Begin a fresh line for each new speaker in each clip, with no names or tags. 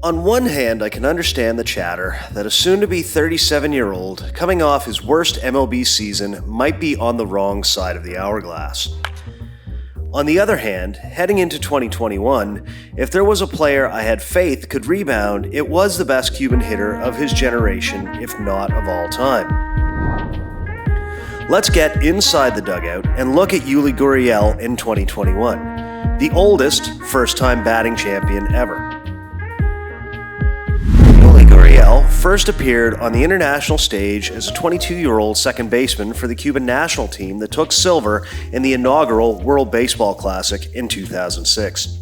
On one hand, I can understand the chatter that a soon-to-be 37-year-old coming off his worst MLB season might be on the wrong side of the hourglass. On the other hand, heading into 2021, if there was a player I had faith could rebound, it was the best Cuban hitter of his generation, if not of all time. Let's get inside the dugout and look at Yuli Gurriel in 2021, the oldest first-time batting champion ever. Yuli Gurriel first appeared on the international stage as a 22-year-old second baseman for the Cuban national team that took silver in the inaugural World Baseball Classic in 2006.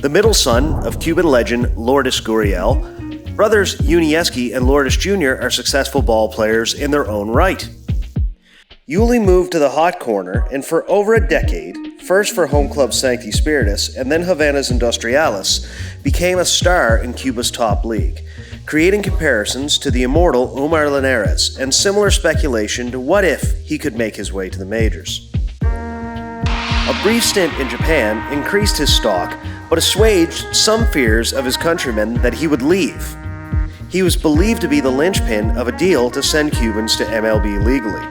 The middle son of Cuban legend Lourdes Gurriel, brothers Yuniesky and Lourdes Jr. are successful ball players in their own right. Yuli moved to the hot corner and for over a decade, first for home club Sancti Spiritus and then Havana's Industriales, became a star in Cuba's top league, creating comparisons to the immortal Omar Linares and similar speculation to what if he could make his way to the majors. A brief stint in Japan increased his stock, but assuaged some fears of his countrymen that he would leave. He was believed to be the linchpin of a deal to send Cubans to MLB legally.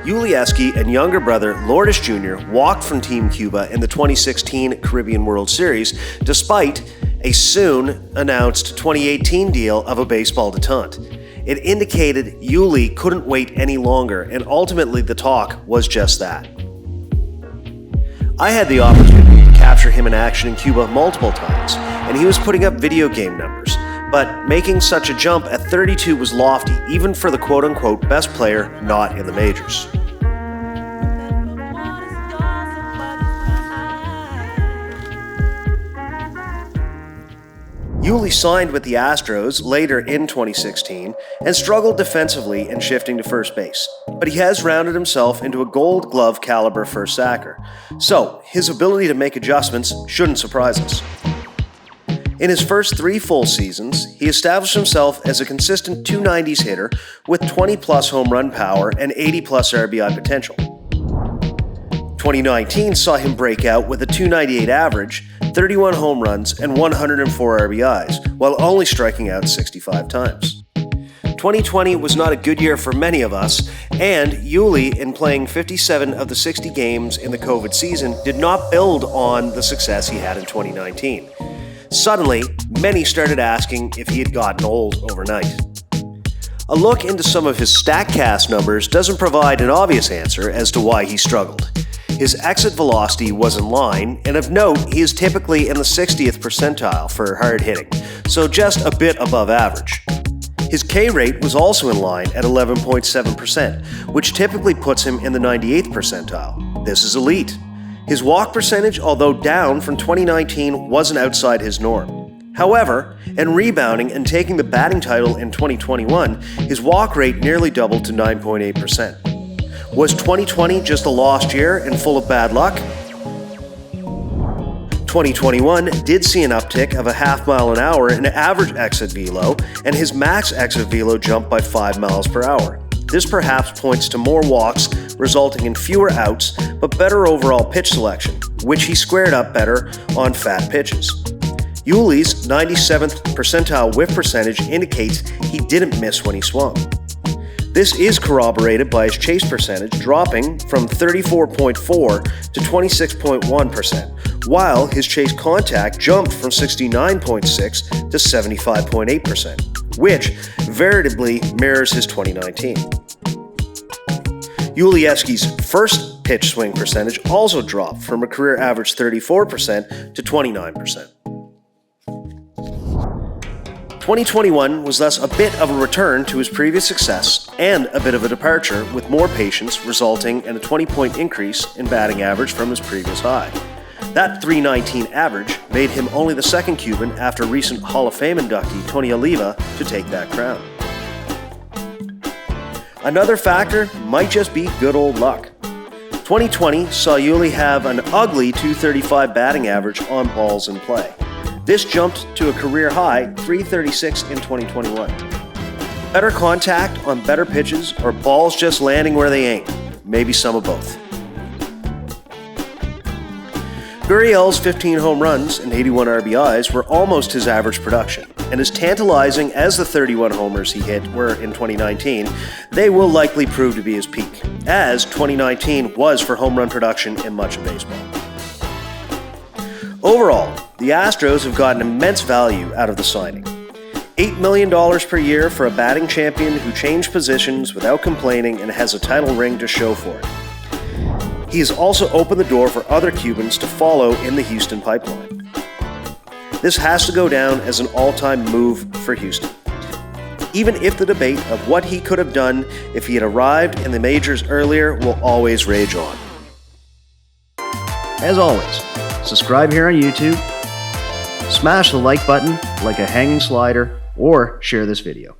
Yuli and younger brother Lourdes Jr. walked from Team Cuba in the 2016 Caribbean World Series despite a soon-announced 2018 deal of a baseball detente. It indicated Yuli couldn't wait any longer, and ultimately the talk was just that. I had the opportunity to capture him in action in Cuba multiple times, and he was putting up video game numbers. But making such a jump at 32 was lofty, even for the quote-unquote best player not in the majors. Yuli signed with the Astros later in 2016 and struggled defensively in shifting to first base, but he has rounded himself into a Gold Glove caliber first sacker, so his ability to make adjustments shouldn't surprise us. In his first 3 full seasons, he established himself as a consistent 290s hitter with 20-plus home run power and 80-plus RBI potential. 2019 saw him break out with a 298 average, 31 home runs, and 104 RBIs, while only striking out 65 times. 2020 was not a good year for many of us, and Yuli, in playing 57 of the 60 games in the COVID season, did not build on the success he had in 2019. Suddenly, many started asking if he had gotten old overnight. A look into some of his StatCast numbers doesn't provide an obvious answer as to why he struggled. His exit velocity was in line, and of note, he is typically in the 60th percentile for hard hitting, so just a bit above average. His K rate was also in line at 11.7%, which typically puts him in the 98th percentile. This is elite. His walk percentage, although down from 2019, wasn't outside his norm. However, in rebounding and taking the batting title in 2021, his walk rate nearly doubled to 9.8%. Was 2020 just a lost year and full of bad luck? 2021 did see an uptick of a half mile an hour in average exit velo, and his max exit velo jumped by 5 miles per hour. This perhaps points to more walks, resulting in fewer outs, but better overall pitch selection, which he squared up better on fat pitches. Yuli's 97th percentile whiff percentage indicates he didn't miss when he swung. This is corroborated by his chase percentage dropping from 34.4 to 26.1%, while his chase contact jumped from 69.6 to 75.8%, which veritably mirrors his 2019. Yulieski's first pitch swing percentage also dropped from a career average 34% to 29%. 2021 was thus a bit of a return to his previous success and a bit of a departure, with more patience resulting in a 20-point increase in batting average from his previous high. That .319 average made him only the second Cuban after recent Hall of Fame inductee Tony Oliva to take that crown. Another factor might just be good old luck. 2020 saw Yuli have an ugly .235 batting average on balls in play. This jumped to a career high .336 in 2021. Better contact on better pitches, or balls just landing where they ain't? Maybe some of both. Gurriel's 15 home runs and 81 RBIs were almost his average production, and as tantalizing as the 31 homers he hit were in 2019, they will likely prove to be his peak, as 2019 was for home run production in much of baseball. Overall, the Astros have gotten immense value out of the signing. $8 million per year for a batting champion who changed positions without complaining and has a title ring to show for it. He has also opened the door for other Cubans to follow in the Houston pipeline. This has to go down as an all-time move for Houston, even if the debate of what he could have done if he had arrived in the majors earlier will always rage on. As always, subscribe here on YouTube, smash the like button like a hanging slider, or share this video.